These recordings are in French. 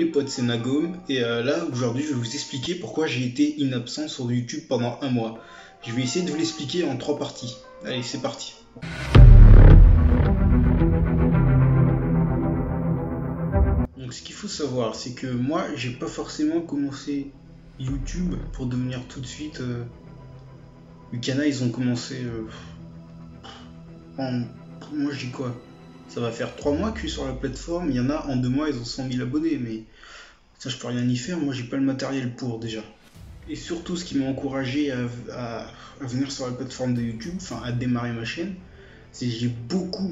les potes, c'est Nagom et là aujourd'hui je vais vous expliquer pourquoi j'ai été inabsent sur YouTube pendant un mois. Je vais essayer de vous l'expliquer en 3 parties. Allez, c'est parti. Donc ce qu'il faut savoir, c'est que moi j'ai pas forcément commencé YouTube pour devenir tout de suite... Lucana, ils ont commencé moi je dis quoi? Ça va faire 3 mois que je suis sur la plateforme, il y en a en 2 mois ils ont 100 000 abonnés, mais ça je peux rien y faire, moi j'ai pas le matériel pour déjà. Et surtout ce qui m'a encouragé à venir sur la plateforme de YouTube, enfin à démarrer ma chaîne, c'est que j'ai beaucoup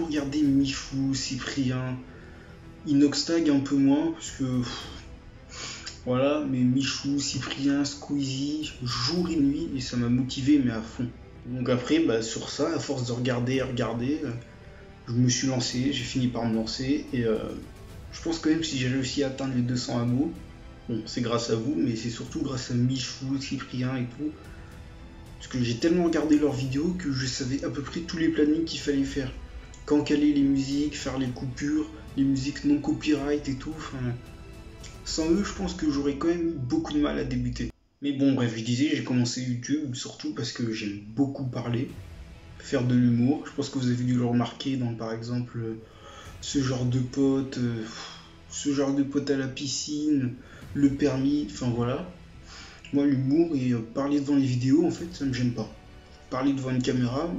regardé Michou, Cyprien, Inoxtag un peu moins, parce que voilà, mais Michou, Cyprien, Squeezie, jour et nuit, et ça m'a motivé mais à fond. Donc après, sur ça, à force de regarder, je me suis lancé, j'ai fini par me lancer, et je pense quand même si j'ai réussi à atteindre les 200 hameaux, bon, c'est grâce à vous, mais c'est surtout grâce à Michou, Cyprien et tout, parce que j'ai tellement regardé leurs vidéos que je savais à peu près tous les plannings qu'il fallait faire. Quand caler les musiques, faire les coupures, les musiques non copyright et tout, enfin... Sans eux, je pense que j'aurais quand même eu beaucoup de mal à débuter. Mais bon, bref, je disais, j'ai commencé YouTube surtout parce que j'aime beaucoup parler, faire de l'humour. Je pense que vous avez dû le remarquer dans, par exemple, ce genre de pote à la piscine, le permis, enfin voilà. Moi, l'humour et parler devant les vidéos, en fait, ça me gêne pas. Parler devant une caméra,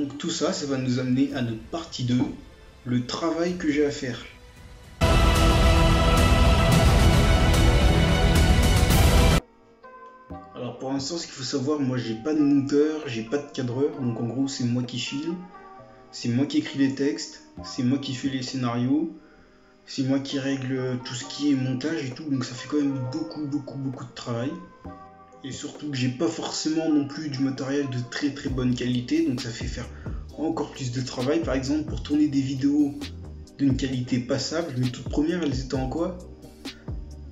donc tout ça, ça va nous amener à notre partie 2, le travail que j'ai à faire. Alors pour l'instant, ce qu'il faut savoir, moi j'ai pas de monteur, j'ai pas de cadreur, donc en gros c'est moi qui filme, c'est moi qui écris les textes, c'est moi qui fais les scénarios, c'est moi qui règle tout ce qui est montage et tout, donc ça fait quand même beaucoup de travail. Et surtout que j'ai pas forcément non plus du matériel de très bonne qualité, donc ça fait faire encore plus de travail. Par exemple, pour tourner des vidéos d'une qualité passable, mes toutes premières elles étaient en quoi?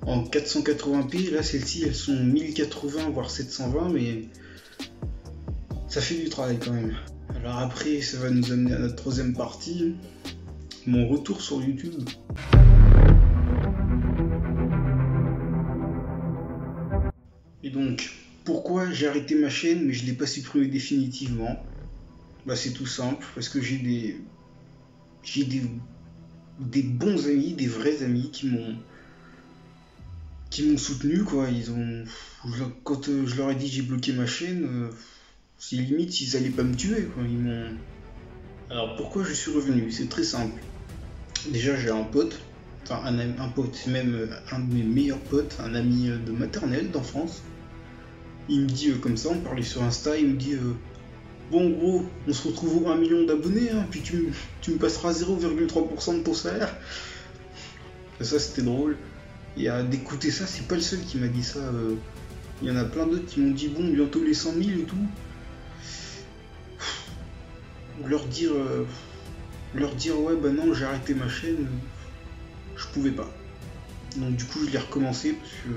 En 480p, là celles-ci elles sont 1080 voire 720, mais ça fait du travail quand même. Alors après ça va nous amener à notre troisième partie, mon retour sur YouTube. Et donc pourquoi j'ai arrêté ma chaîne mais je l'ai pas supprimée définitivement? C'est tout simple, parce que j'ai des bons amis, des vrais amis qui m'ont soutenu quoi. Quand je leur ai dit j'ai bloqué ma chaîne, c'est limite ils allaient pas me tuer quoi. Alors pourquoi je suis revenu? C'est très simple. Déjà j'ai un pote, enfin un pote, c'est même un de mes meilleurs potes, un ami de maternelle d'enfance. Il me dit comme ça, on parlait sur Insta, il me dit bon gros, on se retrouve aux 1 million d'abonnés, hein, puis tu me passeras 0,3% de ton salaire. Ça c'était drôle. Et d'écouter ça, c'est pas le seul qui m'a dit ça. Il y en a plein d'autres qui m'ont dit bon, bientôt les 100 000 et tout. Leur dire ouais non, j'ai arrêté ma chaîne, je pouvais pas. Donc du coup je l'ai recommencé parce que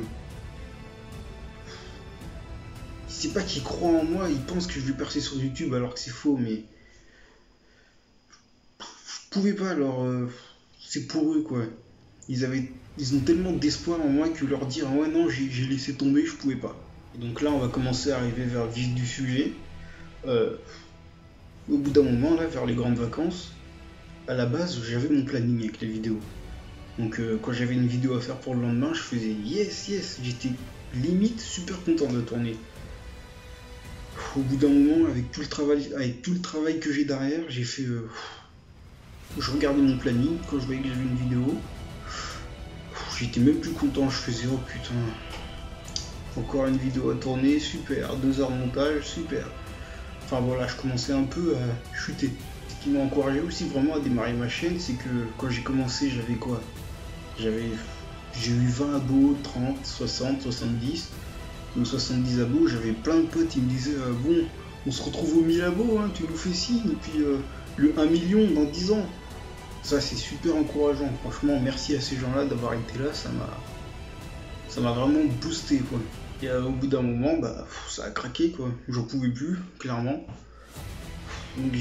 c'est pas qu'ils croient en moi, ils pensent que je vais percer sur YouTube alors que c'est faux, mais je pouvais pas, alors c'est pour eux quoi. Ils ont tellement d'espoir en moi que leur dire ouais non j'ai laissé tomber, je pouvais pas. Et donc là on va commencer à arriver vers le vif du sujet. Au bout d'un moment là, vers les grandes vacances, à la base j'avais mon planning avec les vidéos. Donc quand j'avais une vidéo à faire pour le lendemain, je faisais yes, j'étais limite super content de tourner. Au bout d'un moment, avec tout le travail que j'ai derrière, j'ai fait je regardais mon planning, quand je voyais que j'avais une vidéo, j'étais même plus content, je faisais oh putain, encore une vidéo à tourner, super, 2 heures de montage, super. Enfin voilà, je commençais un peu à chuter. Ce qui m'a encouragé aussi vraiment à démarrer ma chaîne, c'est que quand j'ai commencé, j'avais quoi? J'ai eu 20 abos, 30, 60, 70. Donc 70 abos, j'avais plein de potes, ils me disaient bon, on se retrouve aux 1000 abos, hein, tu nous fais signe, et puis le 1 million dans 10 ans. Ça c'est super encourageant, franchement merci à ces gens-là d'avoir été là, ça m'a vraiment boosté quoi. Et au bout d'un moment, ça a craqué quoi, j'en pouvais plus, clairement. Donc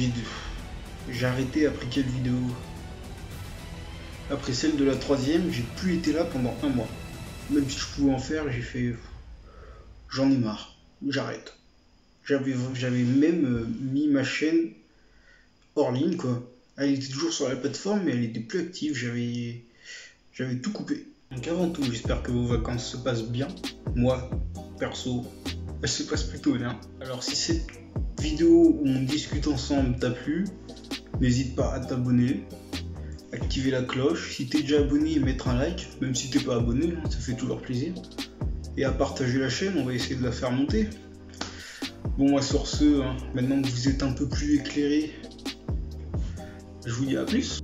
j'ai arrêté après quelle vidéo? Après celle de la troisième, j'ai plus été là pendant un mois. Même si je pouvais en faire, j'ai fait... J'en ai marre, j'arrête. J'avais même mis ma chaîne hors ligne, quoi. Elle était toujours sur la plateforme, mais elle était plus active. J'avais tout coupé. Donc avant tout, j'espère que vos vacances se passent bien. Moi, perso, elles se passent plutôt bien. Alors si cette vidéo où on discute ensemble t'a plu, n'hésite pas à t'abonner, activer la cloche. Si t'es déjà abonné, mettre un like, même si t'es pas abonné, ça fait toujours plaisir. Et à partager la chaîne, on va essayer de la faire monter. Bon, moi sur ce, maintenant que vous êtes un peu plus éclairés, je vous dis à plus.